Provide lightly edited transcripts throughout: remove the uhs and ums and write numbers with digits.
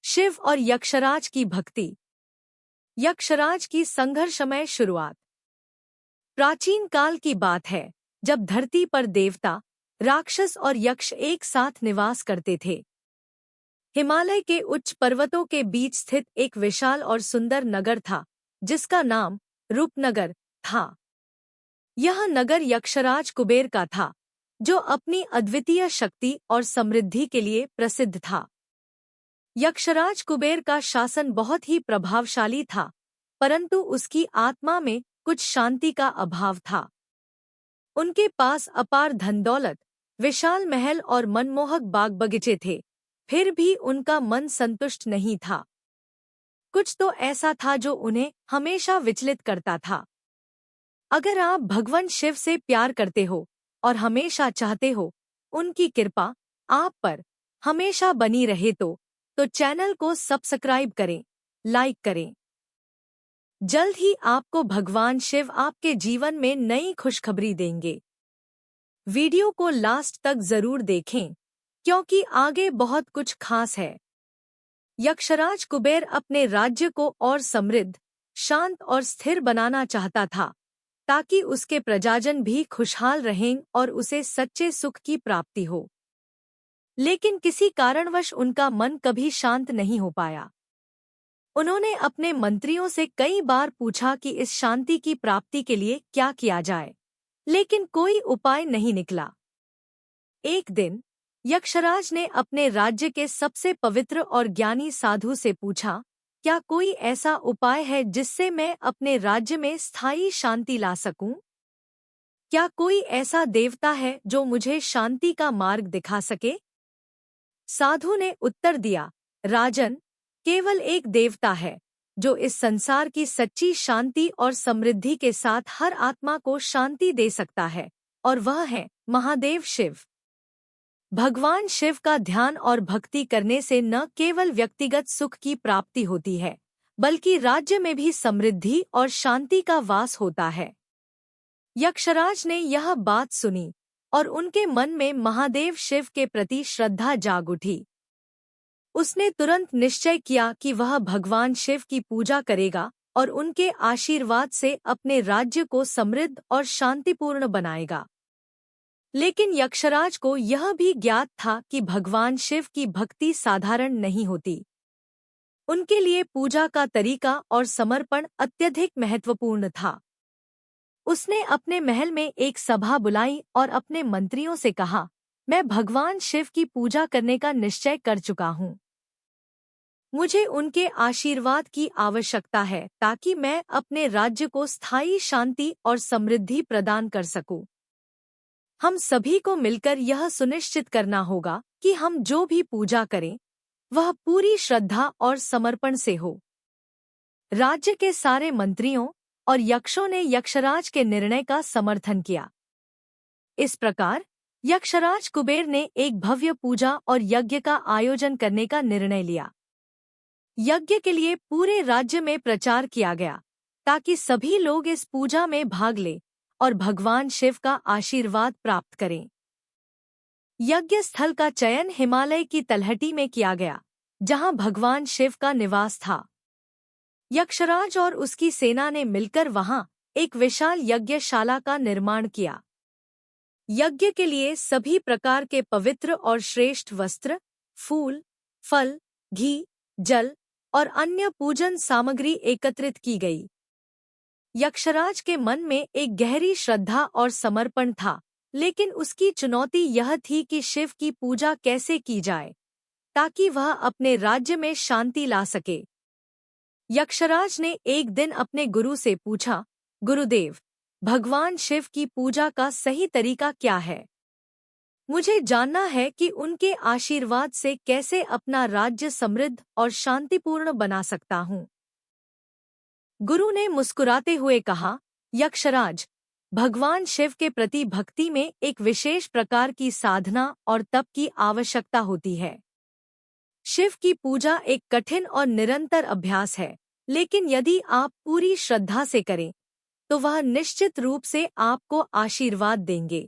शिव और यक्षराज की भक्ति। यक्षराज की संघर्षमय शुरुआत। प्राचीन काल की बात है, जब धरती पर देवता, राक्षस और यक्ष एक साथ निवास करते थे। हिमालय के उच्च पर्वतों के बीच स्थित एक विशाल और सुंदर नगर था, जिसका नाम रूपनगर था। यह नगर यक्षराज कुबेर का था, जो अपनी अद्वितीय शक्ति और समृद्धि के लिए प्रसिद्ध था। यक्षराज कुबेर का शासन बहुत ही प्रभावशाली था, परंतु उसकी आत्मा में कुछ शांति का अभाव था। उनके पास अपार धन दौलत, विशाल महल और मनमोहक बाग बगीचे थे, फिर भी उनका मन संतुष्ट नहीं था। कुछ तो ऐसा था जो उन्हें हमेशा विचलित करता था। अगर आप भगवान शिव से प्यार करते हो और हमेशा चाहते हो उनकी कृपा आप पर हमेशा बनी रहे तो चैनल को सब्सक्राइब करें, लाइक करें। जल्द ही आपको भगवान शिव आपके जीवन में नई खुशखबरी देंगे। वीडियो को लास्ट तक जरूर देखें, क्योंकि आगे बहुत कुछ खास है। यक्षराज कुबेर अपने राज्य को और समृद्ध, शांत और स्थिर बनाना चाहता था, ताकि उसके प्रजाजन भी खुशहाल रहें और उसे सच्चे सुख की प्राप्ति हो। लेकिन किसी कारणवश उनका मन कभी शांत नहीं हो पाया। उन्होंने अपने मंत्रियों से कई बार पूछा कि इस शांति की प्राप्ति के लिए क्या किया जाए, लेकिन कोई उपाय नहीं निकला। एक दिन यक्षराज ने अपने राज्य के सबसे पवित्र और ज्ञानी साधु से पूछा, क्या कोई ऐसा उपाय है जिससे मैं अपने राज्य में स्थायी शांति ला सकूं? क्या कोई ऐसा देवता है जो मुझे शांति का मार्ग दिखा सके? साधु ने उत्तर दिया, राजन, केवल एक देवता है जो इस संसार की सच्ची शांति और समृद्धि के साथ हर आत्मा को शांति दे सकता है, और वह है महादेव शिव। भगवान शिव का ध्यान और भक्ति करने से न केवल व्यक्तिगत सुख की प्राप्ति होती है, बल्कि राज्य में भी समृद्धि और शांति का वास होता है। यक्षराज ने यह बात सुनी और उनके मन में महादेव शिव के प्रति श्रद्धा जाग उठी। उसने तुरंत निश्चय किया कि वह भगवान शिव की पूजा करेगा और उनके आशीर्वाद से अपने राज्य को समृद्ध और शांतिपूर्ण बनाएगा। लेकिन यक्षराज को यह भी ज्ञात था कि भगवान शिव की भक्ति साधारण नहीं होती। उनके लिए पूजा का तरीका और समर्पण अत्यधिक महत्वपूर्ण था। उसने अपने महल में एक सभा बुलाई और अपने मंत्रियों से कहा, मैं भगवान शिव की पूजा करने का निश्चय कर चुका हूँ। मुझे उनके आशीर्वाद की आवश्यकता है ताकि मैं अपने राज्य को स्थायी शांति और समृद्धि प्रदान कर सकूं। हम सभी को मिलकर यह सुनिश्चित करना होगा कि हम जो भी पूजा करें, वह पूरी श्रद्धा और समर्पण से हो। राज्य के सारे मंत्रियों और यक्षों ने यक्षराज के निर्णय का समर्थन किया। इस प्रकार यक्षराज कुबेर ने एक भव्य पूजा और यज्ञ का आयोजन करने का निर्णय लिया। यज्ञ के लिए पूरे राज्य में प्रचार किया गया, ताकि सभी लोग इस पूजा में भाग लें और भगवान शिव का आशीर्वाद प्राप्त करें। यज्ञ स्थल का चयन हिमालय की तलहटी में किया गया, जहां भगवान शिव का निवास था। यक्षराज और उसकी सेना ने मिलकर वहां एक विशाल यज्ञशाला का निर्माण किया। यज्ञ के लिए सभी प्रकार के पवित्र और श्रेष्ठ वस्त्र, फूल, फल, घी, जल और अन्य पूजन सामग्री एकत्रित की गई। यक्षराज के मन में एक गहरी श्रद्धा और समर्पण था, लेकिन उसकी चुनौती यह थी कि शिव की पूजा कैसे की जाए ताकि वह अपने राज्य में शांति ला सके। यक्षराज ने एक दिन अपने गुरु से पूछा, गुरुदेव, भगवान शिव की पूजा का सही तरीका क्या है? मुझे जानना है कि उनके आशीर्वाद से कैसे अपना राज्य समृद्ध और शांतिपूर्ण बना सकता हूँ। गुरु ने मुस्कुराते हुए कहा, यक्षराज, भगवान शिव के प्रति भक्ति में एक विशेष प्रकार की साधना और तप की आवश्यकता होती है। शिव की पूजा एक कठिन और निरंतर अभ्यास है, लेकिन यदि आप पूरी श्रद्धा से करें, तो वह निश्चित रूप से आपको आशीर्वाद देंगे।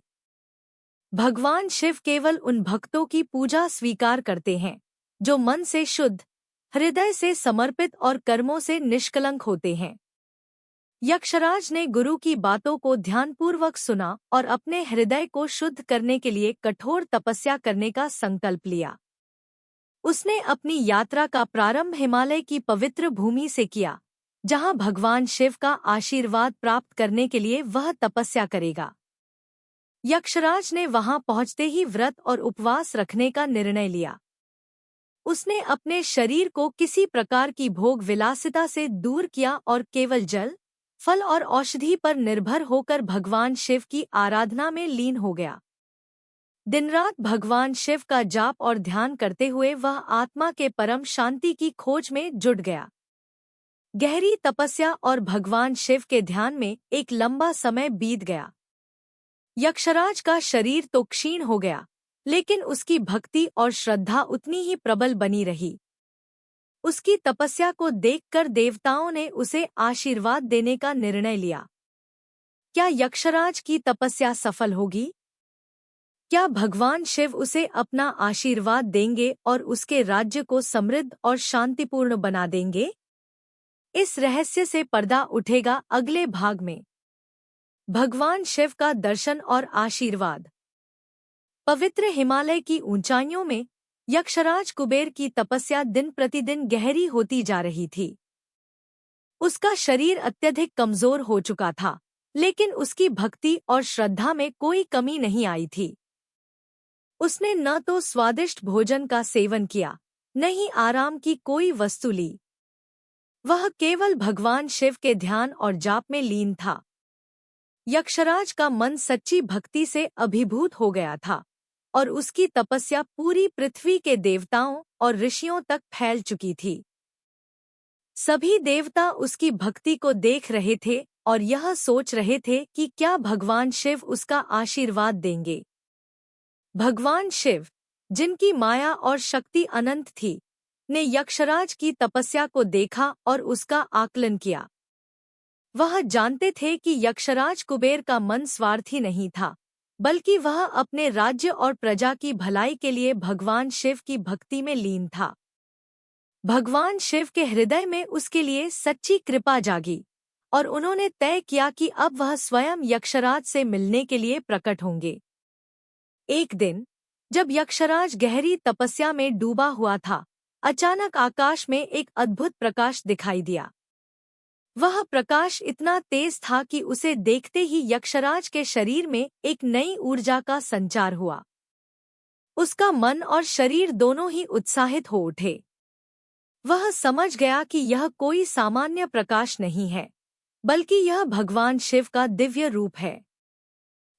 भगवान शिव केवल उन भक्तों की पूजा स्वीकार करते हैं जो मन से शुद्ध, हृदय से समर्पित और कर्मों से निष्कलंक होते हैं। यक्षराज ने गुरु की बातों को ध्यानपूर्वक सुना और अपने हृदय को शुद्ध करने के लिए कठोर तपस्या करने का संकल्प लिया। उसने अपनी यात्रा का प्रारंभ हिमालय की पवित्र भूमि से किया, जहां भगवान शिव का आशीर्वाद प्राप्त करने के लिए वह तपस्या करेगा। यक्षराज ने वहां पहुंचते ही व्रत और उपवास रखने का निर्णय लिया। उसने अपने शरीर को किसी प्रकार की भोग विलासिता से दूर किया और केवल जल, फल और औषधि पर निर्भर होकर भगवान शिव की आराधना में लीन हो गया। दिन रात भगवान शिव का जाप और ध्यान करते हुए वह आत्मा के परम शांति की खोज में जुट गया। गहरी तपस्या और भगवान शिव के ध्यान में एक लंबा समय बीत गया। यक्षराज का शरीर तो क्षीण हो गया, लेकिन उसकी भक्ति और श्रद्धा उतनी ही प्रबल बनी रही। उसकी तपस्या को देखकर देवताओं ने उसे आशीर्वाद देने का निर्णय लिया। क्या यक्षराज की तपस्या सफल होगी? क्या भगवान शिव उसे अपना आशीर्वाद देंगे और उसके राज्य को समृद्ध और शांतिपूर्ण बना देंगे? इस रहस्य से पर्दा उठेगा अगले भाग में। भगवान शिव का दर्शन और आशीर्वाद। पवित्र हिमालय की ऊंचाइयों में यक्षराज कुबेर की तपस्या दिन प्रतिदिन गहरी होती जा रही थी। उसका शरीर अत्यधिक कमजोर हो चुका था, लेकिन उसकी भक्ति और श्रद्धा में कोई कमी नहीं आई थी। उसने न तो स्वादिष्ट भोजन का सेवन किया, न ही आराम की कोई वस्तु ली। वह केवल भगवान शिव के ध्यान और जाप में लीन था। यक्षराज का मन सच्ची भक्ति से अभिभूत हो गया था और उसकी तपस्या पूरी पृथ्वी के देवताओं और ऋषियों तक फैल चुकी थी। सभी देवता उसकी भक्ति को देख रहे थे और यह सोच रहे थे कि क्या भगवान शिव उसका आशीर्वाद देंगे। भगवान शिव, जिनकी माया और शक्ति अनंत थी, ने यक्षराज की तपस्या को देखा और उसका आकलन किया। वह जानते थे कि यक्षराज कुबेर का मन स्वार्थी नहीं था, बल्कि वह अपने राज्य और प्रजा की भलाई के लिए भगवान शिव की भक्ति में लीन था। भगवान शिव के हृदय में उसके लिए सच्ची कृपा जागी और उन्होंने तय किया कि अब वह स्वयं यक्षराज से मिलने के लिए प्रकट होंगे। एक दिन, जब यक्षराज गहरी तपस्या में डूबा हुआ था, अचानक आकाश में एक अद्भुत प्रकाश दिखाई दिया। वह प्रकाश इतना तेज था कि उसे देखते ही यक्षराज के शरीर में एक नई ऊर्जा का संचार हुआ। उसका मन और शरीर दोनों ही उत्साहित हो उठे। वह समझ गया कि यह कोई सामान्य प्रकाश नहीं है, बल्कि यह भगवान शिव का दिव्य रूप है।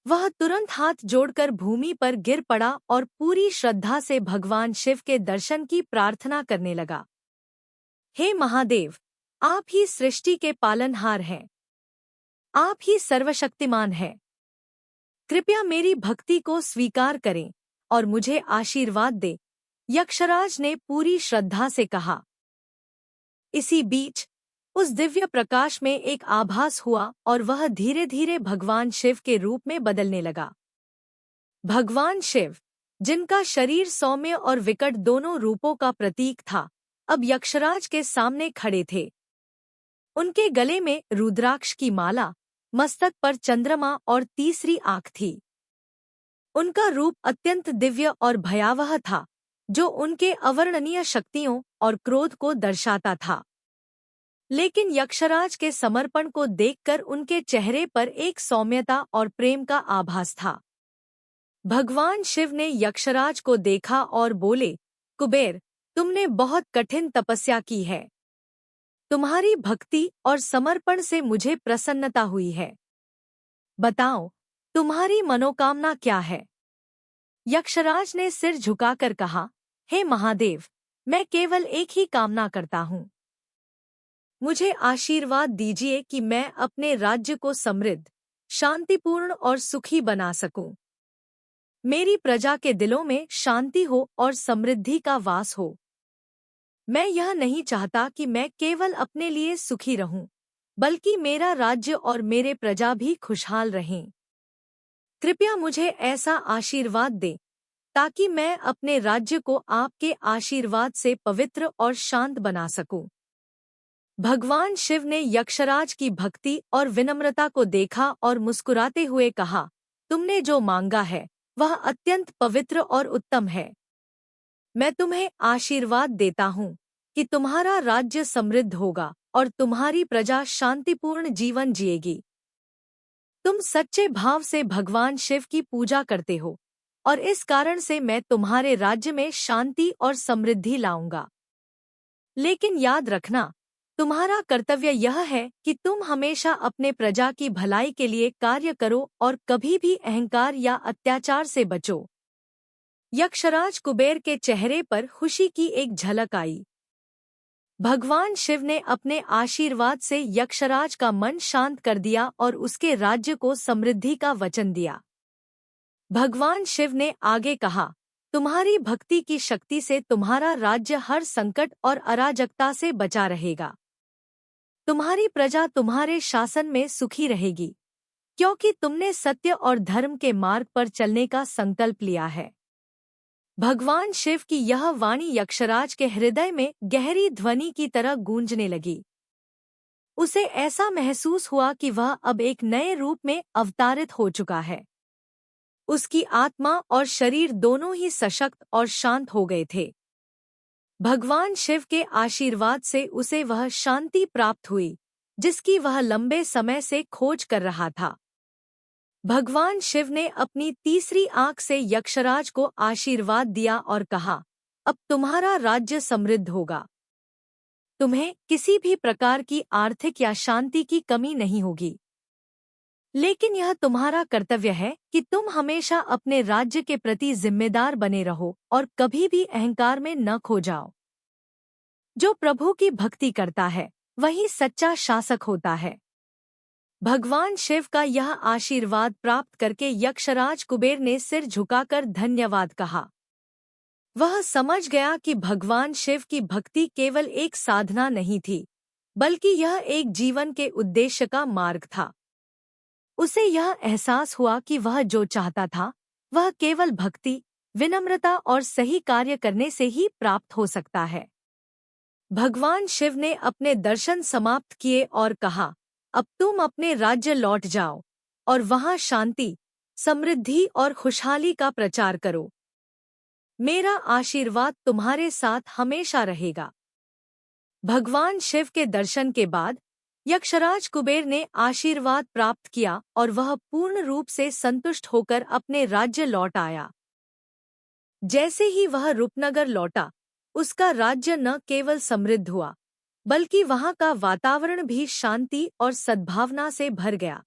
वह तुरंत हाथ जोड़कर भूमि पर गिर पड़ा और पूरी श्रद्धा से भगवान शिव के दर्शन की प्रार्थना करने लगा। हे महादेव, आप ही सृष्टि के पालनहार हैं। आप ही सर्वशक्तिमान हैं। कृपया मेरी भक्ति को स्वीकार करें और मुझे आशीर्वाद दें, यक्षराज ने पूरी श्रद्धा से कहा। इसी बीच उस दिव्य प्रकाश में एक आभास हुआ और वह धीरे धीरे भगवान शिव के रूप में बदलने लगा। भगवान शिव, जिनका शरीर सौम्य और विकट दोनों रूपों का प्रतीक था, अब यक्षराज के सामने खड़े थे। उनके गले में रुद्राक्ष की माला, मस्तक पर चंद्रमा और तीसरी आंख थी। उनका रूप अत्यंत दिव्य और भयावह था, जो उनके अवर्णनीय शक्तियों और क्रोध को दर्शाता था। लेकिन यक्षराज के समर्पण को देखकर उनके चेहरे पर एक सौम्यता और प्रेम का आभास था। भगवान शिव ने यक्षराज को देखा और बोले, कुबेर, तुमने बहुत कठिन तपस्या की है। तुम्हारी भक्ति और समर्पण से मुझे प्रसन्नता हुई है। बताओ, तुम्हारी मनोकामना क्या है? यक्षराज ने सिर झुकाकर कहा, हे महादेव, मैं केवल एक ही कामना करता हूँ। मुझे आशीर्वाद दीजिए कि मैं अपने राज्य को समृद्ध, शांतिपूर्ण और सुखी बना सकूं। मेरी प्रजा के दिलों में शांति हो और समृद्धि का वास हो। मैं यह नहीं चाहता कि मैं केवल अपने लिए सुखी रहूं, बल्कि मेरा राज्य और मेरे प्रजा भी खुशहाल रहें। कृपया मुझे ऐसा आशीर्वाद दें ताकि मैं अपने राज्य को आपके आशीर्वाद से पवित्र और शांत बना सकूं। भगवान शिव ने यक्षराज की भक्ति और विनम्रता को देखा और मुस्कुराते हुए कहा, तुमने जो मांगा है वह अत्यंत पवित्र और उत्तम है। मैं तुम्हें आशीर्वाद देता हूँ कि तुम्हारा राज्य समृद्ध होगा और तुम्हारी प्रजा शांतिपूर्ण जीवन जिएगी। तुम सच्चे भाव से भगवान शिव की पूजा करते हो और इस कारण से मैं तुम्हारे राज्य में शांति और समृद्धि लाऊंगा। लेकिन याद रखना, तुम्हारा कर्तव्य यह है कि तुम हमेशा अपने प्रजा की भलाई के लिए कार्य करो और कभी भी अहंकार या अत्याचार से बचो। यक्षराज कुबेर के चेहरे पर खुशी की एक झलक आई। भगवान शिव ने अपने आशीर्वाद से यक्षराज का मन शांत कर दिया और उसके राज्य को समृद्धि का वचन दिया। भगवान शिव ने आगे कहा, तुम्हारी भक्ति की शक्ति से तुम्हारा राज्य हर संकट और अराजकता से बचा रहेगा। तुम्हारी प्रजा तुम्हारे शासन में सुखी रहेगी, क्योंकि तुमने सत्य और धर्म के मार्ग पर चलने का संकल्प लिया है। भगवान शिव की यह वाणी यक्षराज के हृदय में गहरी ध्वनि की तरह गूंजने लगी। उसे ऐसा महसूस हुआ कि वह अब एक नए रूप में अवतारित हो चुका है। उसकी आत्मा और शरीर दोनों ही सशक्त और शांत हो गए थे। भगवान शिव के आशीर्वाद से उसे वह शांति प्राप्त हुई जिसकी वह लंबे समय से खोज कर रहा था। भगवान शिव ने अपनी तीसरी आंख से यक्षराज को आशीर्वाद दिया और कहा, अब तुम्हारा राज्य समृद्ध होगा। तुम्हें किसी भी प्रकार की आर्थिक या शांति की कमी नहीं होगी। लेकिन यह तुम्हारा कर्तव्य है कि तुम हमेशा अपने राज्य के प्रति जिम्मेदार बने रहो और कभी भी अहंकार में न खो जाओ। जो प्रभु की भक्ति करता है वही सच्चा शासक होता है। भगवान शिव का यह आशीर्वाद प्राप्त करके यक्षराज कुबेर ने सिर झुकाकर धन्यवाद कहा। वह समझ गया कि भगवान शिव की भक्ति केवल एक साधना नहीं थी, बल्कि यह एक जीवन के उद्देश्य का मार्ग था। उसे यह एहसास हुआ कि वह जो चाहता था वह केवल भक्ति, विनम्रता और सही कार्य करने से ही प्राप्त हो सकता है। भगवान शिव ने अपने दर्शन समाप्त किए और कहा, अब तुम अपने राज्य लौट जाओ और वहां शांति, समृद्धि और खुशहाली का प्रचार करो। मेरा आशीर्वाद तुम्हारे साथ हमेशा रहेगा। भगवान शिव के दर्शन के बाद यक्षराज कुबेर ने आशीर्वाद प्राप्त किया और वह पूर्ण रूप से संतुष्ट होकर अपने राज्य लौट आया। जैसे ही वह रूपनगर लौटा, उसका राज्य न केवल समृद्ध हुआ, बल्कि वहां का वातावरण भी शांति और सद्भावना से भर गया।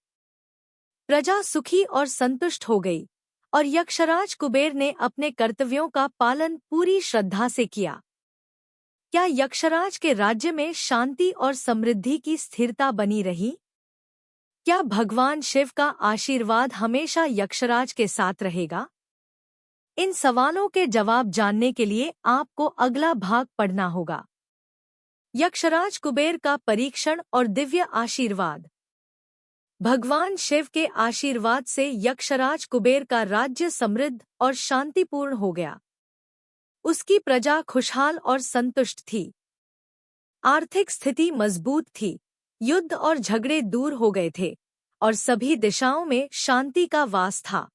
प्रजा सुखी और संतुष्ट हो गई और यक्षराज कुबेर ने अपने कर्तव्यों का पालन पूरी श्रद्धा से किया। क्या यक्षराज के राज्य में शांति और समृद्धि की स्थिरता बनी रही? क्या भगवान शिव का आशीर्वाद हमेशा यक्षराज के साथ रहेगा? इन सवालों के जवाब जानने के लिए आपको अगला भाग पढ़ना होगा। यक्षराज कुबेर का परीक्षण और दिव्य आशीर्वाद। भगवान शिव के आशीर्वाद से यक्षराज कुबेर का राज्य समृद्ध और शांतिपूर्ण हो गया। उसकी प्रजा खुशहाल और संतुष्ट थी। आर्थिक स्थिति मजबूत थी, युद्ध और झगड़े दूर हो गए थे और सभी दिशाओं में शांति का वास था।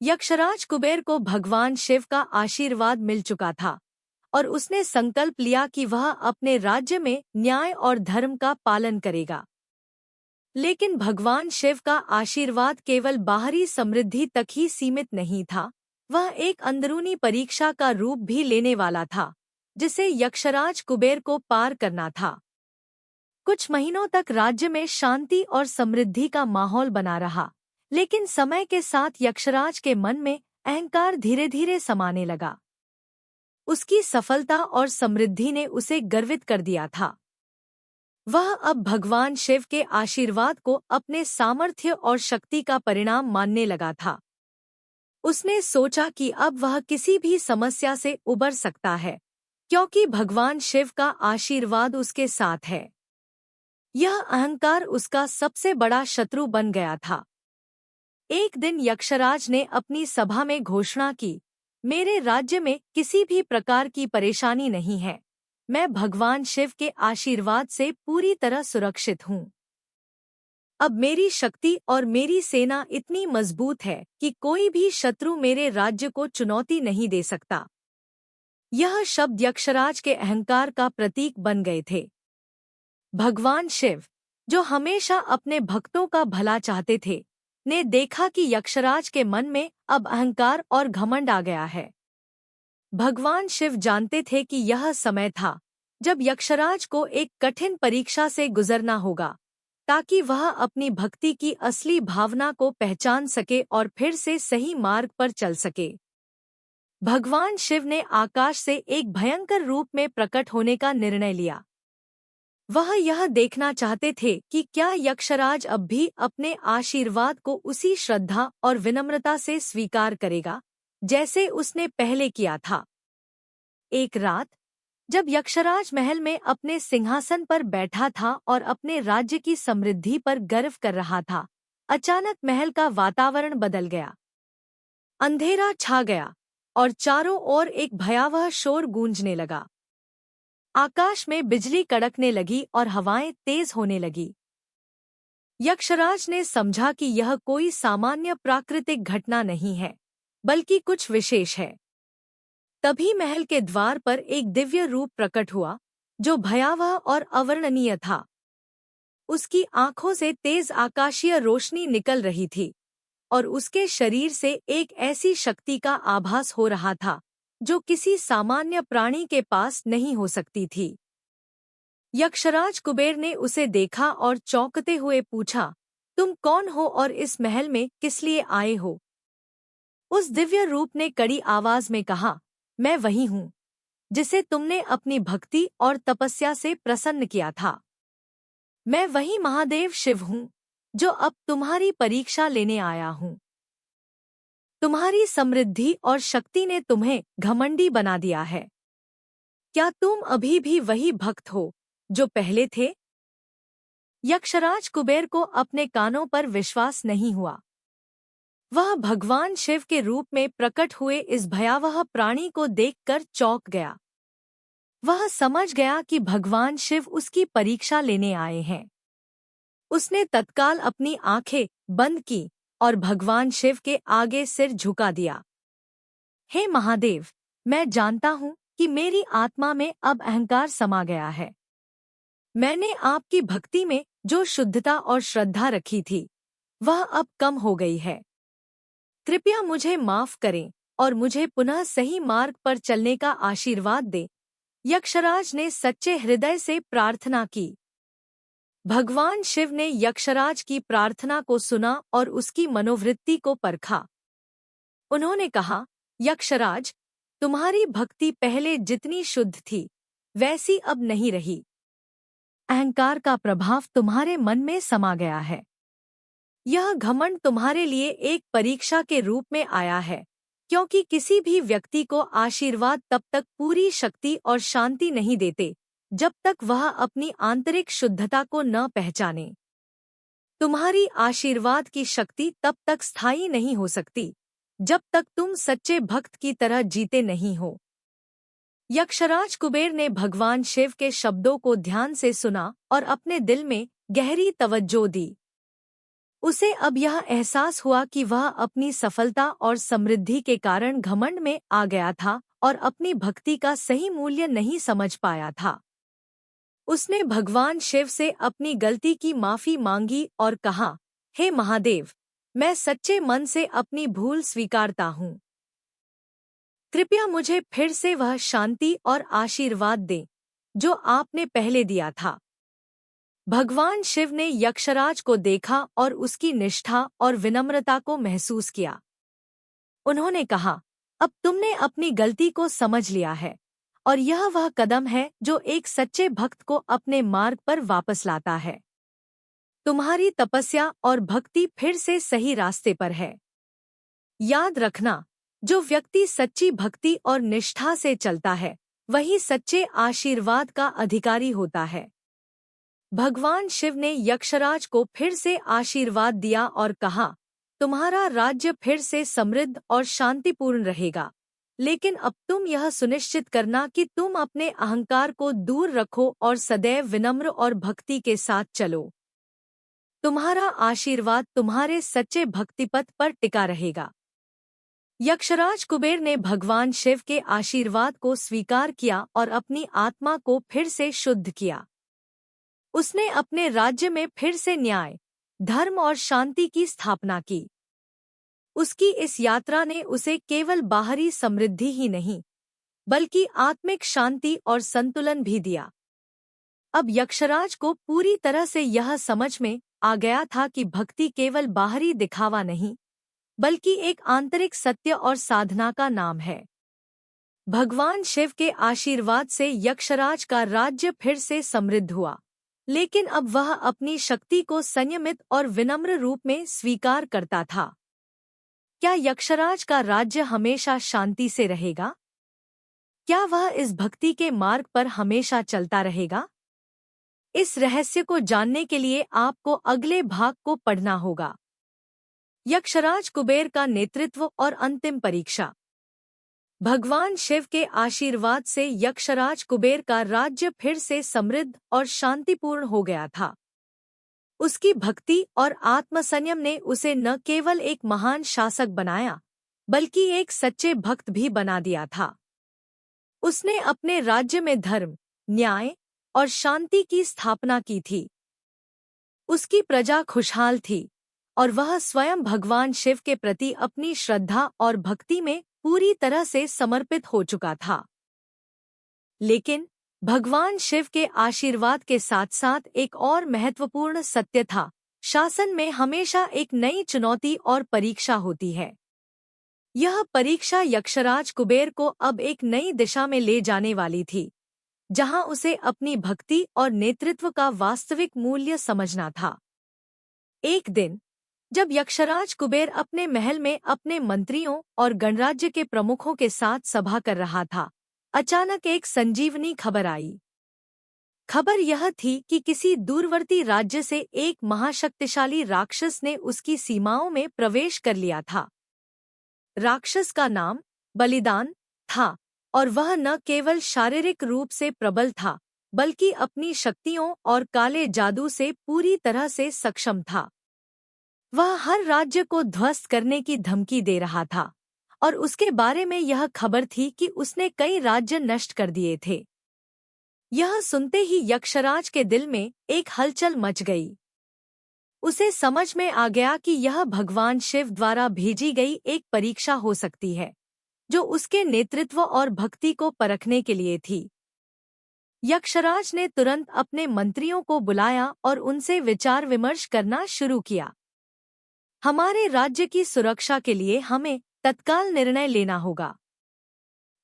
यक्षराज कुबेर को भगवान शिव का आशीर्वाद मिल चुका था और उसने संकल्प लिया कि वह अपने राज्य में न्याय और धर्म का पालन करेगा। लेकिन भगवान शिव का आशीर्वाद केवल बाहरी समृद्धि तक ही सीमित नहीं था, वह एक अंदरूनी परीक्षा का रूप भी लेने वाला था, जिसे यक्षराज कुबेर को पार करना था। कुछ महीनों तक राज्य में शांति और समृद्धि का माहौल बना रहा, लेकिन समय के साथ यक्षराज के मन में अहंकार धीरे धीरे समाने लगा। उसकी सफलता और समृद्धि ने उसे गर्वित कर दिया था। वह अब भगवान शिव के आशीर्वाद को अपने सामर्थ्य और शक्ति का परिणाम मानने लगा था। उसने सोचा कि अब वह किसी भी समस्या से उबर सकता है, क्योंकि भगवान शिव का आशीर्वाद उसके साथ है। यह अहंकार उसका सबसे बड़ा शत्रु बन गया था। एक दिन यक्षराज ने अपनी सभा में घोषणा की, मेरे राज्य में किसी भी प्रकार की परेशानी नहीं है। मैं भगवान शिव के आशीर्वाद से पूरी तरह सुरक्षित हूँ। अब मेरी शक्ति और मेरी सेना इतनी मजबूत है कि कोई भी शत्रु मेरे राज्य को चुनौती नहीं दे सकता। यह शब्द यक्षराज के अहंकार का प्रतीक बन गए थे। भगवान शिव, जो हमेशा अपने भक्तों का भला चाहते थे, ने देखा कि यक्षराज के मन में अब अहंकार और घमंड आ गया है। भगवान शिव जानते थे कि यह समय था जब यक्षराज को एक कठिन परीक्षा से गुजरना होगा, ताकि वह अपनी भक्ति की असली भावना को पहचान सके और फिर से सही मार्ग पर चल सके। भगवान शिव ने आकाश से एक भयंकर रूप में प्रकट होने का निर्णय लिया। वह यह देखना चाहते थे कि क्या यक्षराज अब भी अपने आशीर्वाद को उसी श्रद्धा और विनम्रता से स्वीकार करेगा जैसे उसने पहले किया था। एक रात, जब यक्षराज महल में अपने सिंहासन पर बैठा था और अपने राज्य की समृद्धि पर गर्व कर रहा था, अचानक महल का वातावरण बदल गया। अंधेरा छा गया और चारों ओर एक भयावह शोर गूंजने लगा। आकाश में बिजली कड़कने लगी और हवाएं तेज होने लगी। यक्षराज ने समझा कि यह कोई सामान्य प्राकृतिक घटना नहीं है, बल्कि कुछ विशेष है। तभी महल के द्वार पर एक दिव्य रूप प्रकट हुआ, जो भयावह और अवर्णनीय था। उसकी आंखों से तेज आकाशीय रोशनी निकल रही थी और उसके शरीर से एक ऐसी शक्ति का आभास हो रहा था जो किसी सामान्य प्राणी के पास नहीं हो सकती थी। यक्षराज कुबेर ने उसे देखा और चौंकते हुए पूछा, तुम कौन हो और इस महल में किस लिए आए हो? उस दिव्य रूप ने कड़ी आवाज में कहा, मैं वही हूँ जिसे तुमने अपनी भक्ति और तपस्या से प्रसन्न किया था। मैं वही महादेव शिव हूँ जो अब तुम्हारी परीक्षा लेने आया हूँ। तुम्हारी समृद्धि और शक्ति ने तुम्हें घमंडी बना दिया है। क्या तुम अभी भी वही भक्त हो जो पहले थे? यक्षराज कुबेर को अपने कानों पर विश्वास नहीं हुआ। वह भगवान शिव के रूप में प्रकट हुए इस भयावह प्राणी को देखकर चौंक गया। वह समझ गया कि भगवान शिव उसकी परीक्षा लेने आए हैं। उसने तत्काल अपनी आंखें बंद की और भगवान शिव के आगे सिर झुका दिया। हे महादेव, मैं जानता हूँ कि मेरी आत्मा में अब अहंकार समा गया है। मैंने आपकी भक्ति में जो शुद्धता और श्रद्धा रखी थी, वह अब कम हो गई है। कृपया मुझे माफ करें और मुझे पुनः सही मार्ग पर चलने का आशीर्वाद दें। यक्षराज ने सच्चे हृदय से प्रार्थना की। भगवान शिव ने यक्षराज की प्रार्थना को सुना और उसकी मनोवृत्ति को परखा। उन्होंने कहा, यक्षराज, तुम्हारी भक्ति पहले जितनी शुद्ध थी, वैसी अब नहीं रही। अहंकार का प्रभाव तुम्हारे मन में समा गया है। यह घमंड तुम्हारे लिए एक परीक्षा के रूप में आया है, क्योंकि किसी भी व्यक्ति को आशीर्वाद तब तक पूरी शक्ति और शांति नहीं देते जब तक वह अपनी आंतरिक शुद्धता को न पहचाने। तुम्हारी आशीर्वाद की शक्ति तब तक स्थायी नहीं हो सकती जब तक तुम सच्चे भक्त की तरह जीते नहीं हो। यक्षराज कुबेर ने भगवान शिव के शब्दों को ध्यान से सुना और अपने दिल में गहरी तवज्जो दी। उसे अब यह एहसास हुआ कि वह अपनी सफलता और समृद्धि के कारण घमंड में आ गया था और अपनी भक्ति का सही मूल्य नहीं समझ पाया था। उसने भगवान शिव से अपनी गलती की माफी मांगी और कहा, हे महादेव, मैं सच्चे मन से अपनी भूल स्वीकारता हूँ। कृपया मुझे फिर से वह शांति और आशीर्वाद दें जो आपने पहले दिया था। भगवान शिव ने यक्षराज को देखा और उसकी निष्ठा और विनम्रता को महसूस किया। उन्होंने कहा, अब तुमने अपनी गलती को समझ लिया है और यह वह कदम है जो एक सच्चे भक्त को अपने मार्ग पर वापस लाता है। तुम्हारी तपस्या और भक्ति फिर से सही रास्ते पर है। याद रखना, जो व्यक्ति सच्ची भक्ति और निष्ठा से चलता है, वही सच्चे आशीर्वाद का अधिकारी होता है। भगवान शिव ने यक्षराज को फिर से आशीर्वाद दिया और कहा, तुम्हारा राज्य फिर से समृद्ध और शांतिपूर्ण रहेगा। लेकिन अब तुम यह सुनिश्चित करना कि तुम अपने अहंकार को दूर रखो और सदैव विनम्र और भक्ति के साथ चलो। तुम्हारा आशीर्वाद तुम्हारे सच्चे भक्तिपथ पर टिका रहेगा। यक्षराज कुबेर ने भगवान शिव के आशीर्वाद को स्वीकार किया और अपनी आत्मा को फिर से शुद्ध किया। उसने अपने राज्य में फिर से न्याय, धर्म और शांति की स्थापना की। उसकी इस यात्रा ने उसे केवल बाहरी समृद्धि ही नहीं, बल्कि आत्मिक शांति और संतुलन भी दिया। अब यक्षराज को पूरी तरह से यह समझ में आ गया था कि भक्ति केवल बाहरी दिखावा नहीं, बल्कि एक आंतरिक सत्य और साधना का नाम है। भगवान शिव के आशीर्वाद से यक्षराज का राज्य फिर से समृद्ध हुआ, लेकिन अब वह अपनी शक्ति को संयमित और विनम्र रूप में स्वीकार करता था। क्या यक्षराज का राज्य हमेशा शांति से रहेगा? क्या वह इस भक्ति के मार्ग पर हमेशा चलता रहेगा? इस रहस्य को जानने के लिए आपको अगले भाग को पढ़ना होगा। यक्षराज कुबेर का नेतृत्व और अंतिम परीक्षा। भगवान शिव के आशीर्वाद से यक्षराज कुबेर का राज्य फिर से समृद्ध और शांतिपूर्ण हो गया था। उसकी भक्ति और आत्मसंयम ने उसे न केवल एक महान शासक बनाया, बल्कि एक सच्चे भक्त भी बना दिया था। उसने अपने राज्य में धर्म, न्याय और शांति की स्थापना की थी। उसकी प्रजा खुशहाल थी और वह स्वयं भगवान शिव के प्रति अपनी श्रद्धा और भक्ति में पूरी तरह से समर्पित हो चुका था। लेकिन भगवान शिव के आशीर्वाद के साथ साथ एक और महत्वपूर्ण सत्य था। शासन में हमेशा एक नई चुनौती और परीक्षा होती है। यह परीक्षा यक्षराज कुबेर को अब एक नई दिशा में ले जाने वाली थी, जहां उसे अपनी भक्ति और नेतृत्व का वास्तविक मूल्य समझना था। एक दिन जब यक्षराज कुबेर अपने महल में अपने मंत्रियों और गणराज्य के प्रमुखों के साथ सभा कर रहा था, अचानक एक संजीवनी खबर आई। खबर यह थी कि किसी दूरवर्ती राज्य से एक महाशक्तिशाली राक्षस ने उसकी सीमाओं में प्रवेश कर लिया था। राक्षस का नाम बलिदान था और वह न केवल शारीरिक रूप से प्रबल था, बल्कि अपनी शक्तियों और काले जादू से पूरी तरह से सक्षम था। वह हर राज्य को ध्वस्त करने की धमकी दे रहा था और उसके बारे में यह खबर थी कि उसने कई राज्य नष्ट कर दिए थे। यह सुनते ही यक्षराज के दिल में एक हलचल मच गई। उसे समझ में आ गया कि यह भगवान शिव द्वारा भेजी गई एक परीक्षा हो सकती है, जो उसके नेतृत्व और भक्ति को परखने के लिए थी। यक्षराज ने तुरंत अपने मंत्रियों को बुलाया और उनसे विचार विमर्श करना शुरू किया। हमारे राज्य की सुरक्षा के लिए हमें तत्काल निर्णय लेना होगा।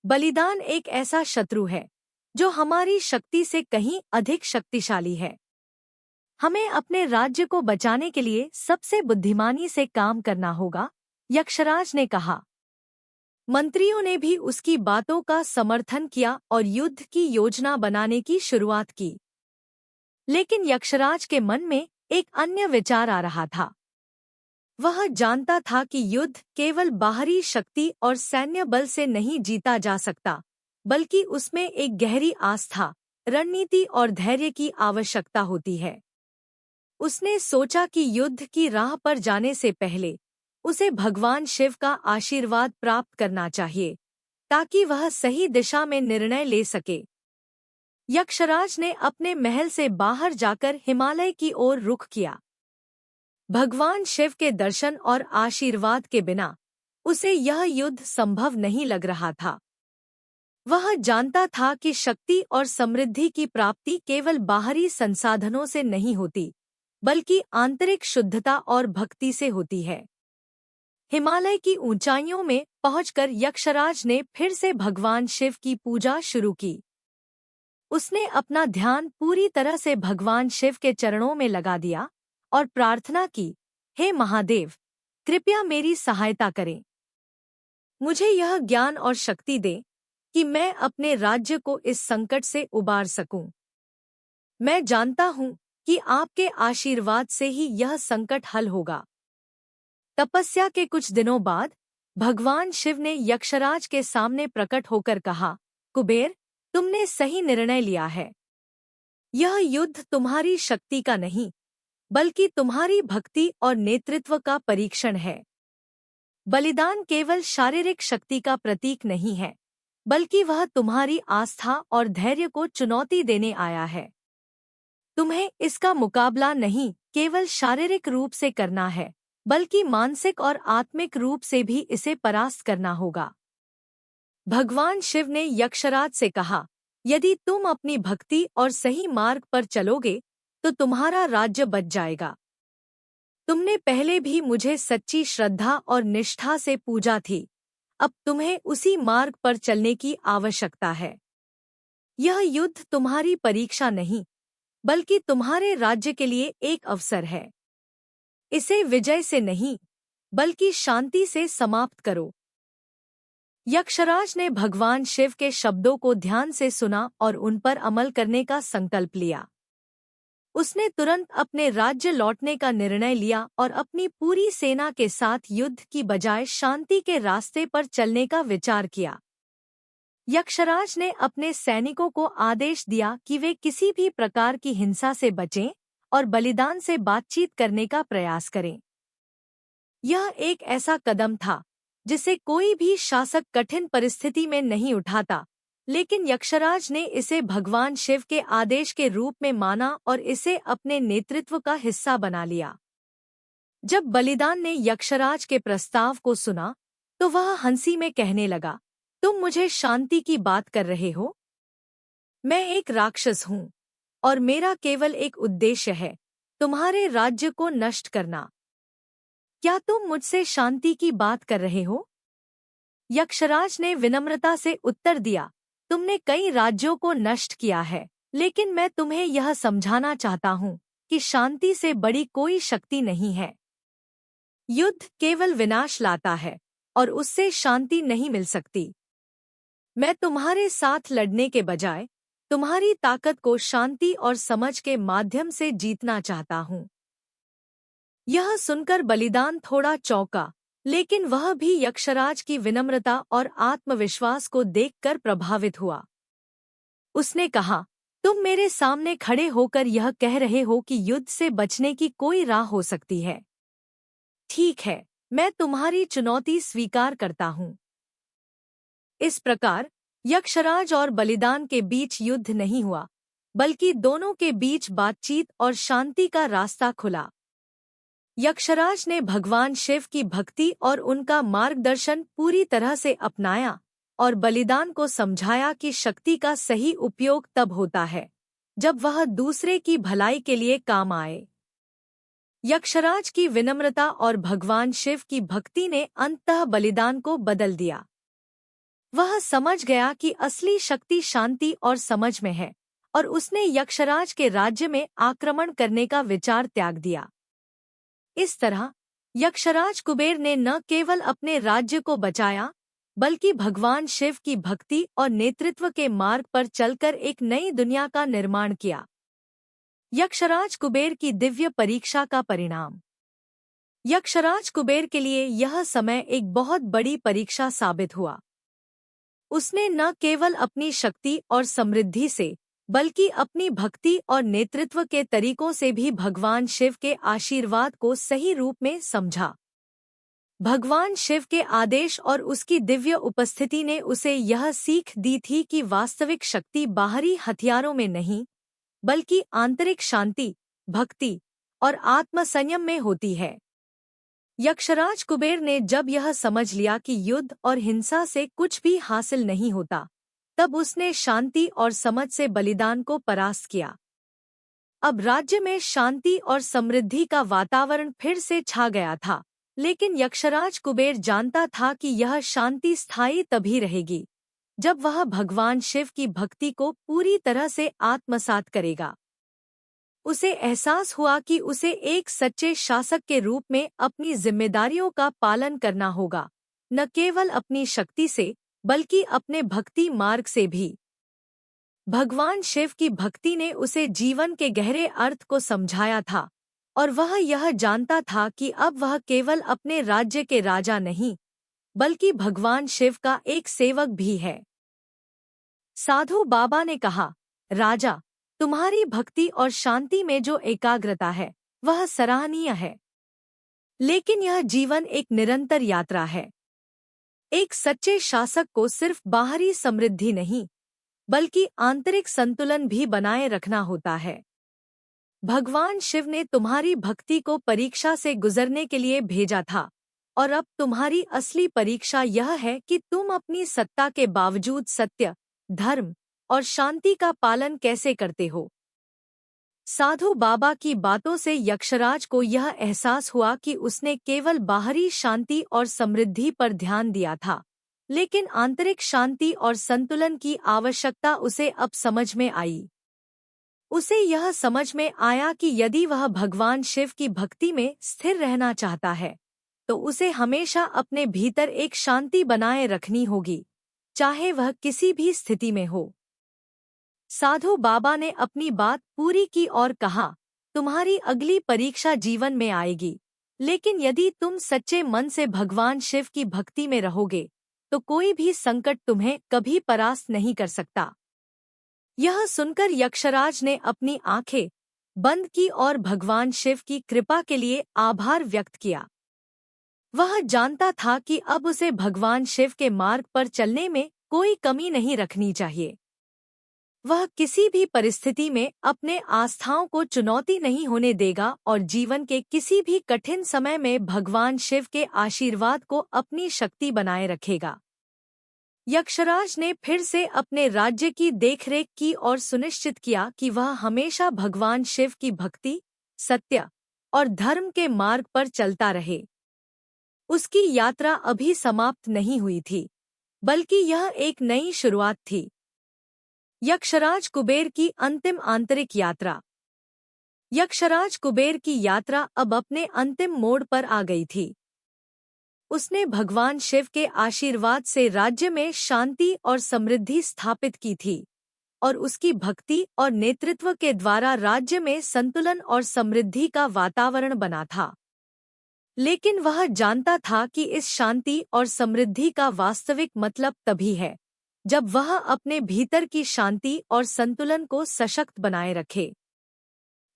बलिदान एक ऐसा शत्रु है जो हमारी शक्ति से कहीं अधिक शक्तिशाली है। हमें अपने राज्य को बचाने के लिए सबसे बुद्धिमानी से काम करना होगा, यक्षराज ने कहा। मंत्रियों ने भी उसकी बातों का समर्थन किया और युद्ध की योजना बनाने की शुरुआत की। लेकिन यक्षराज के मन में एक अन्य विचार आ रहा था। वह जानता था कि युद्ध केवल बाहरी शक्ति और सैन्य बल से नहीं जीता जा सकता, बल्कि उसमें एक गहरी आस्था, रणनीति और धैर्य की आवश्यकता होती है। उसने सोचा कि युद्ध की राह पर जाने से पहले उसे भगवान शिव का आशीर्वाद प्राप्त करना चाहिए, ताकि वह सही दिशा में निर्णय ले सके। यक्षराज ने अपने महल से बाहर जाकर हिमालय की ओर रुख किया। भगवान शिव के दर्शन और आशीर्वाद के बिना उसे यह युद्ध संभव नहीं लग रहा था। वह जानता था कि शक्ति और समृद्धि की प्राप्ति केवल बाहरी संसाधनों से नहीं होती, बल्कि आंतरिक शुद्धता और भक्ति से होती है। हिमालय की ऊंचाइयों में पहुंचकर यक्षराज ने फिर से भगवान शिव की पूजा शुरू की। उसने अपना ध्यान पूरी तरह से भगवान शिव के चरणों में लगा दिया और प्रार्थना की, हे महादेव, कृपया मेरी सहायता करें। मुझे यह ज्ञान और शक्ति दें कि मैं अपने राज्य को इस संकट से उबार सकूं। मैं जानता हूं कि आपके आशीर्वाद से ही यह संकट हल होगा। तपस्या के कुछ दिनों बाद भगवान शिव ने यक्षराज के सामने प्रकट होकर कहा, कुबेर, तुमने सही निर्णय लिया है। यह युद्ध तुम्हारी शक्ति का नहीं, बल्कि तुम्हारी भक्ति और नेतृत्व का परीक्षण है। बलिदान केवल शारीरिक शक्ति का प्रतीक नहीं है, बल्कि वह तुम्हारी आस्था और धैर्य को चुनौती देने आया है। तुम्हें इसका मुकाबला नहीं केवल शारीरिक रूप से करना है, बल्कि मानसिक और आत्मिक रूप से भी इसे परास्त करना होगा। भगवान शिव ने यक्षराज से कहा, यदि तुम अपनी भक्ति और सही मार्ग पर चलोगे तो तुम्हारा राज्य बच जाएगा। तुमने पहले भी मुझे सच्ची श्रद्धा और निष्ठा से पूजा थी, अब तुम्हें उसी मार्ग पर चलने की आवश्यकता है। यह युद्ध तुम्हारी परीक्षा नहीं, बल्कि तुम्हारे राज्य के लिए एक अवसर है। इसे विजय से नहीं, बल्कि शांति से समाप्त करो। यक्षराज ने भगवान शिव के शब्दों को ध्यान से सुना और उन पर अमल करने का संकल्प लिया। उसने तुरंत अपने राज्य लौटने का निर्णय लिया और अपनी पूरी सेना के साथ युद्ध की बजाय शांति के रास्ते पर चलने का विचार किया। यक्षराज ने अपने सैनिकों को आदेश दिया कि वे किसी भी प्रकार की हिंसा से बचें और बलिदान से बातचीत करने का प्रयास करें। यह एक ऐसा कदम था जिसे कोई भी शासक कठिन परिस्थिति में नहीं उठाता, लेकिन यक्षराज ने इसे भगवान शिव के आदेश के रूप में माना और इसे अपने नेतृत्व का हिस्सा बना लिया। जब बलिदान ने यक्षराज के प्रस्ताव को सुना तो वह हंसी में कहने लगा, तुम मुझे शांति की बात कर रहे हो? मैं एक राक्षस हूँ और मेरा केवल एक उद्देश्य है, तुम्हारे राज्य को नष्ट करना। क्या तुम मुझसे शांति की बात कर रहे हो? यक्षराज ने विनम्रता से उत्तर दिया, तुमने कई राज्यों को नष्ट किया है, लेकिन मैं तुम्हें यह समझाना चाहता हूँ कि शांति से बड़ी कोई शक्ति नहीं है। युद्ध केवल विनाश लाता है और उससे शांति नहीं मिल सकती। मैं तुम्हारे साथ लड़ने के बजाय तुम्हारी ताकत को शांति और समझ के माध्यम से जीतना चाहता हूँ। यह सुनकर बलिदान थोड़ा चौंका, लेकिन वह भी यक्षराज की विनम्रता और आत्मविश्वास को देखकर प्रभावित हुआ। उसने कहा, तुम मेरे सामने खड़े होकर यह कह रहे हो कि युद्ध से बचने की कोई राह हो सकती है। ठीक है, मैं तुम्हारी चुनौती स्वीकार करता हूँ। इस प्रकार यक्षराज और बलिदान के बीच युद्ध नहीं हुआ, बल्कि दोनों के बीच बातचीत और शांति का रास्ता खुला। यक्षराज ने भगवान शिव की भक्ति और उनका मार्गदर्शन पूरी तरह से अपनाया और बलिदान को समझाया कि शक्ति का सही उपयोग तब होता है जब वह दूसरे की भलाई के लिए काम आए। यक्षराज की विनम्रता और भगवान शिव की भक्ति ने अंततः बलिदान को बदल दिया। वह समझ गया कि असली शक्ति शांति और समझ में है और उसने यक्षराज के राज्य में आक्रमण करने का विचार त्याग दिया। इस तरह यक्षराज कुबेर ने न केवल अपने राज्य को बचाया, बल्कि भगवान शिव की भक्ति और नेतृत्व के मार्ग पर चलकर एक नई दुनिया का निर्माण किया। यक्षराज कुबेर की दिव्य परीक्षा का परिणाम। यक्षराज कुबेर के लिए यह समय एक बहुत बड़ी परीक्षा साबित हुआ। उसने न केवल अपनी शक्ति और समृद्धि से, बल्कि अपनी भक्ति और नेतृत्व के तरीकों से भी भगवान शिव के आशीर्वाद को सही रूप में समझा। भगवान शिव के आदेश और उसकी दिव्य उपस्थिति ने उसे यह सीख दी थी कि वास्तविक शक्ति बाहरी हथियारों में नहीं, बल्कि आंतरिक शांति, भक्ति और आत्मसंयम में होती है। यक्षराज कुबेर ने जब यह समझ लिया कि युद्ध और हिंसा से कुछ भी हासिल नहीं होता, तब उसने शांति और समझ से बलिदान को परास्त किया। अब राज्य में शांति और समृद्धि का वातावरण फिर से छा गया था, लेकिन यक्षराज कुबेर जानता था कि यह शांति स्थायी तभी रहेगी जब वह भगवान शिव की भक्ति को पूरी तरह से आत्मसात करेगा। उसे एहसास हुआ कि उसे एक सच्चे शासक के रूप में अपनी जिम्मेदारियों का पालन करना होगा, न केवल अपनी शक्ति से, बल्कि अपने भक्ति मार्ग से भी। भगवान शिव की भक्ति ने उसे जीवन के गहरे अर्थ को समझाया था और वह यह जानता था कि अब वह केवल अपने राज्य के राजा नहीं, बल्कि भगवान शिव का एक सेवक भी है। साधु बाबा ने कहा, राजा, तुम्हारी भक्ति और शांति में जो एकाग्रता है वह सराहनीय है, लेकिन यह जीवन एक निरंतर यात्रा है। एक सच्चे शासक को सिर्फ बाहरी समृद्धि नहीं, बल्कि आंतरिक संतुलन भी बनाए रखना होता है। भगवान शिव ने तुम्हारी भक्ति को परीक्षा से गुजरने के लिए भेजा था, और अब तुम्हारी असली परीक्षा यह है कि तुम अपनी सत्ता के बावजूद सत्य, धर्म और शांति का पालन कैसे करते हो। साधु बाबा की बातों से यक्षराज को यह एहसास हुआ कि उसने केवल बाहरी शांति और समृद्धि पर ध्यान दिया था, लेकिन आंतरिक शांति और संतुलन की आवश्यकता उसे अब समझ में आई। उसे यह समझ में आया कि यदि वह भगवान शिव की भक्ति में स्थिर रहना चाहता है, तो उसे हमेशा अपने भीतर एक शांति बनाए रखनी होगी, चाहे वह किसी भी स्थिति में हो। साधु बाबा ने अपनी बात पूरी की और कहा, तुम्हारी अगली परीक्षा जीवन में आएगी, लेकिन यदि तुम सच्चे मन से भगवान शिव की भक्ति में रहोगे, तो कोई भी संकट तुम्हें कभी परास्त नहीं कर सकता। यह सुनकर यक्षराज ने अपनी आंखें बंद की और भगवान शिव की कृपा के लिए आभार व्यक्त किया। वह जानता था कि अब उसे भगवान शिव के मार्ग पर चलने में कोई कमी नहीं रखनी चाहिए। वह किसी भी परिस्थिति में अपने आस्थाओं को चुनौती नहीं होने देगा और जीवन के किसी भी कठिन समय में भगवान शिव के आशीर्वाद को अपनी शक्ति बनाए रखेगा। यक्षराज ने फिर से अपने राज्य की देखरेख की और सुनिश्चित किया कि वह हमेशा भगवान शिव की भक्ति, सत्य और धर्म के मार्ग पर चलता रहे। उसकी यात्रा अभी समाप्त नहीं हुई थी, बल्कि यह एक नई शुरुआत थी। यक्षराज कुबेर की अंतिम आंतरिक यात्रा। यक्षराज कुबेर की यात्रा अब अपने अंतिम मोड़ पर आ गई थी। उसने भगवान शिव के आशीर्वाद से राज्य में शांति और समृद्धि स्थापित की थी, और उसकी भक्ति और नेतृत्व के द्वारा राज्य में संतुलन और समृद्धि का वातावरण बना था। लेकिन वह जानता था कि इस शांति और समृद्धि का वास्तविक मतलब तभी है जब वह अपने भीतर की शांति और संतुलन को सशक्त बनाए रखे।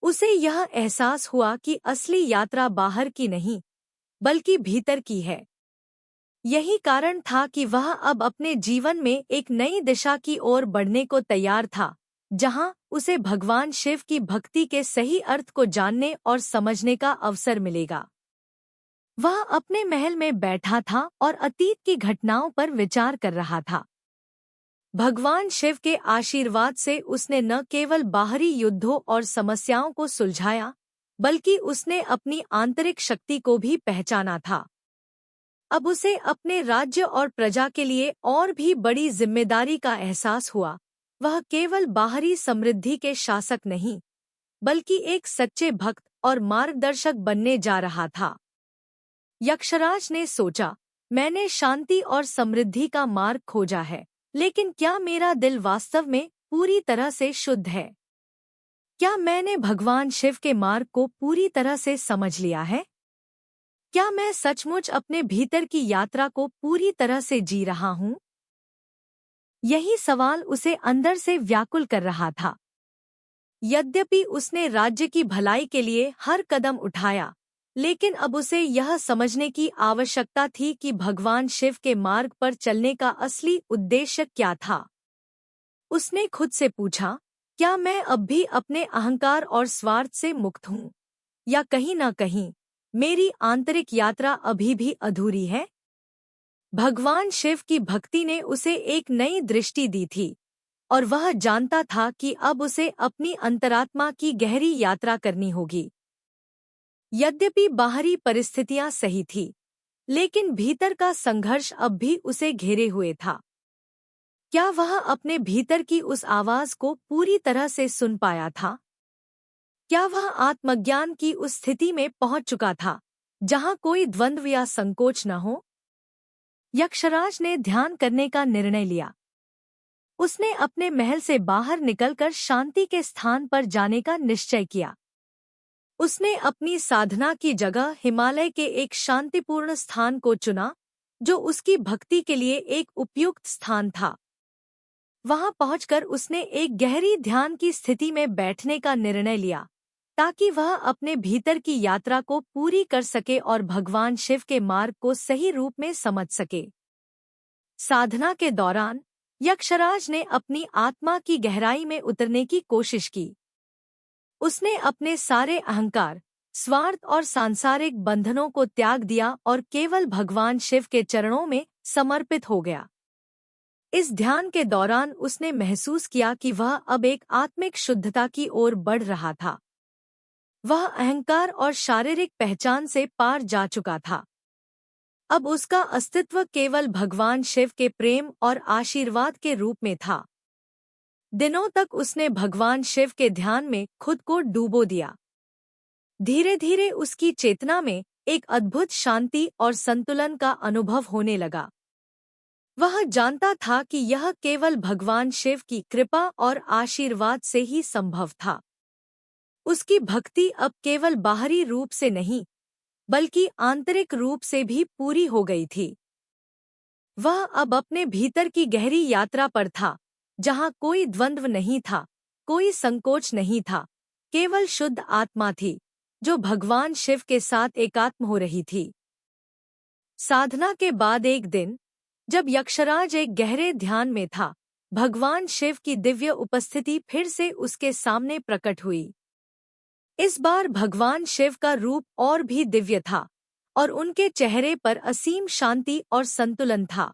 उसे यह एहसास हुआ कि असली यात्रा बाहर की नहीं, बल्कि भीतर की है। यही कारण था कि वह अब अपने जीवन में एक नई दिशा की ओर बढ़ने को तैयार था, जहां उसे भगवान शिव की भक्ति के सही अर्थ को जानने और समझने का अवसर मिलेगा। वह अपने महल में बैठा था और अतीत की घटनाओं पर विचार कर रहा था। भगवान शिव के आशीर्वाद से उसने न केवल बाहरी युद्धों और समस्याओं को सुलझाया, बल्कि उसने अपनी आंतरिक शक्ति को भी पहचाना था। अब उसे अपने राज्य और प्रजा के लिए और भी बड़ी जिम्मेदारी का एहसास हुआ। वह केवल बाहरी समृद्धि के शासक नहीं, बल्कि एक सच्चे भक्त और मार्गदर्शक बनने जा रहा था। यक्षराज ने सोचा, मैंने शांति और समृद्धि का मार्ग खोजा है, लेकिन क्या मेरा दिल वास्तव में पूरी तरह से शुद्ध है? क्या मैंने भगवान शिव के मार्ग को पूरी तरह से समझ लिया है? क्या मैं सचमुच अपने भीतर की यात्रा को पूरी तरह से जी रहा हूँ? यही सवाल उसे अंदर से व्याकुल कर रहा था। यद्यपि उसने राज्य की भलाई के लिए हर कदम उठाया, लेकिन अब उसे यह समझने की आवश्यकता थी कि भगवान शिव के मार्ग पर चलने का असली उद्देश्य क्या था। उसने खुद से पूछा, क्या मैं अब भी अपने अहंकार और स्वार्थ से मुक्त हूँ, या कहीं न कहीं मेरी आंतरिक यात्रा अभी भी अधूरी है? भगवान शिव की भक्ति ने उसे एक नई दृष्टि दी थी, और वह जानता था कि अब उसे अपनी अंतरात्मा की गहरी यात्रा करनी होगी। यद्यपि बाहरी परिस्थितियां सही थी, लेकिन भीतर का संघर्ष अब भी उसे घेरे हुए था। क्या वह अपने भीतर की उस आवाज को पूरी तरह से सुन पाया था? क्या वह आत्मज्ञान की उस स्थिति में पहुंच चुका था जहां कोई द्वंद्व या संकोच न हो? यक्षराज ने ध्यान करने का निर्णय लिया। उसने अपने महल से बाहर निकलकर शांति के स्थान पर जाने का निश्चय किया। उसने अपनी साधना की जगह हिमालय के एक शांतिपूर्ण स्थान को चुना, जो उसकी भक्ति के लिए एक उपयुक्त स्थान था। वहां पहुंचकर उसने एक गहरी ध्यान की स्थिति में बैठने का निर्णय लिया, ताकि वह अपने भीतर की यात्रा को पूरी कर सके और भगवान शिव के मार्ग को सही रूप में समझ सके। साधना के दौरान यक्षराज ने अपनी आत्मा की गहराई में उतरने की कोशिश की। उसने अपने सारे अहंकार, स्वार्थ और सांसारिक बंधनों को त्याग दिया और केवल भगवान शिव के चरणों में समर्पित हो गया। इस ध्यान के दौरान उसने महसूस किया कि वह अब एक आत्मिक शुद्धता की ओर बढ़ रहा था। वह अहंकार और शारीरिक पहचान से पार जा चुका था। अब उसका अस्तित्व केवल भगवान शिव के प्रेम और आशीर्वाद के रूप में था। दिनों तक उसने भगवान शिव के ध्यान में खुद को डूबो दिया। धीरे धीरे उसकी चेतना में एक अद्भुत शांति और संतुलन का अनुभव होने लगा। वह जानता था कि यह केवल भगवान शिव की कृपा और आशीर्वाद से ही संभव था। उसकी भक्ति अब केवल बाहरी रूप से नहीं, बल्कि आंतरिक रूप से भी पूरी हो गई थी। वह अब अपने भीतर की गहरी यात्रा पर था, जहां कोई द्वंद्व नहीं था, कोई संकोच नहीं था, केवल शुद्ध आत्मा थी, जो भगवान शिव के साथ एकात्म हो रही थी। साधना के बाद एक दिन, जब यक्षराज एक गहरे ध्यान में था, भगवान शिव की दिव्य उपस्थिति फिर से उसके सामने प्रकट हुई। इस बार भगवान शिव का रूप और भी दिव्य था और उनके चेहरे पर असीम शांति और संतुलन था।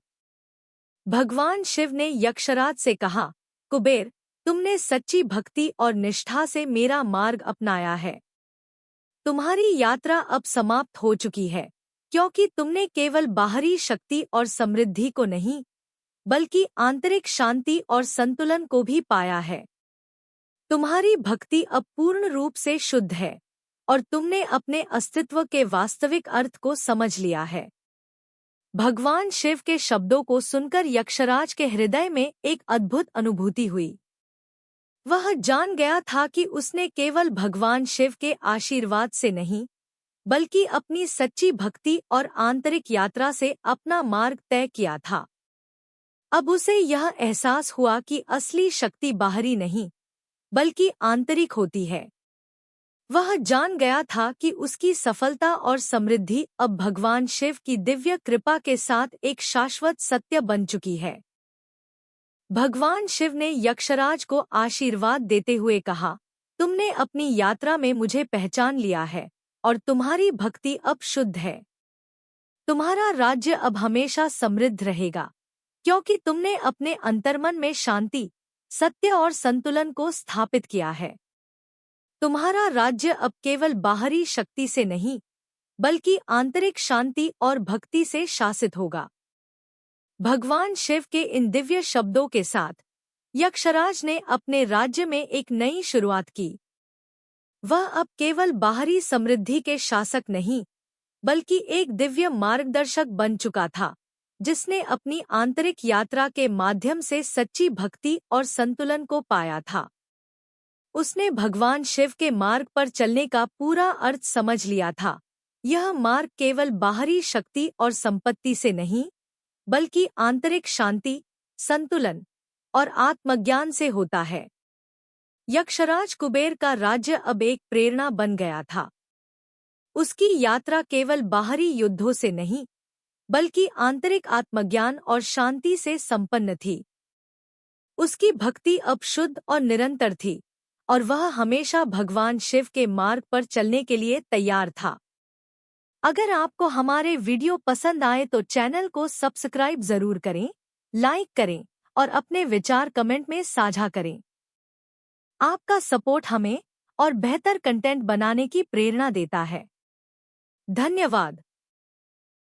भगवान शिव ने यक्षराज से कहा, कुबेर, तुमने सच्ची भक्ति और निष्ठा से मेरा मार्ग अपनाया है। तुम्हारी यात्रा अब समाप्त हो चुकी है, क्योंकि तुमने केवल बाहरी शक्ति और समृद्धि को नहीं, बल्कि आंतरिक शांति और संतुलन को भी पाया है। तुम्हारी भक्ति अब पूर्ण रूप से शुद्ध है और तुमने अपने अस्तित्व के वास्तविक अर्थ को समझ लिया है। भगवान शिव के शब्दों को सुनकर यक्षराज के हृदय में एक अद्भुत अनुभूति हुई। वह जान गया था कि उसने केवल भगवान शिव के आशीर्वाद से नहीं, बल्कि अपनी सच्ची भक्ति और आंतरिक यात्रा से अपना मार्ग तय किया था। अब उसे यह एहसास हुआ कि असली शक्ति बाहरी नहीं, बल्कि आंतरिक होती है। वह जान गया था कि उसकी सफलता और समृद्धि अब भगवान शिव की दिव्य कृपा के साथ एक शाश्वत सत्य बन चुकी है। भगवान शिव ने यक्षराज को आशीर्वाद देते हुए कहा, तुमने अपनी यात्रा में मुझे पहचान लिया है और तुम्हारी भक्ति अब शुद्ध है। तुम्हारा राज्य अब हमेशा समृद्ध रहेगा, क्योंकि तुमने अपने अंतर्मन में शांति, सत्य और संतुलन को स्थापित किया है। तुम्हारा राज्य अब केवल बाहरी शक्ति से नहीं, बल्कि आंतरिक शांति और भक्ति से शासित होगा। भगवान शिव के इन दिव्य शब्दों के साथ यक्षराज ने अपने राज्य में एक नई शुरुआत की। वह अब केवल बाहरी समृद्धि के शासक नहीं, बल्कि एक दिव्य मार्गदर्शक बन चुका था, जिसने अपनी आंतरिक यात्रा के माध्यम से सच्ची भक्ति और संतुलन को पाया था। उसने भगवान शिव के मार्ग पर चलने का पूरा अर्थ समझ लिया था। यह मार्ग केवल बाहरी शक्ति और संपत्ति से नहीं, बल्कि आंतरिक शांति, संतुलन और आत्मज्ञान से होता है। यक्षराज कुबेर का राज्य अब एक प्रेरणा बन गया था। उसकी यात्रा केवल बाहरी युद्धों से नहीं, बल्कि आंतरिक आत्मज्ञान और शांति से संपन्न थी। उसकी भक्ति अब शुद्ध और निरंतर थी, और वह हमेशा भगवान शिव के मार्ग पर चलने के लिए तैयार था। अगर आपको हमारे वीडियो पसंद आए तो चैनल को सब्सक्राइब जरूर करें, लाइक करें और अपने विचार कमेंट में साझा करें। आपका सपोर्ट हमें और बेहतर कंटेंट बनाने की प्रेरणा देता है। धन्यवाद।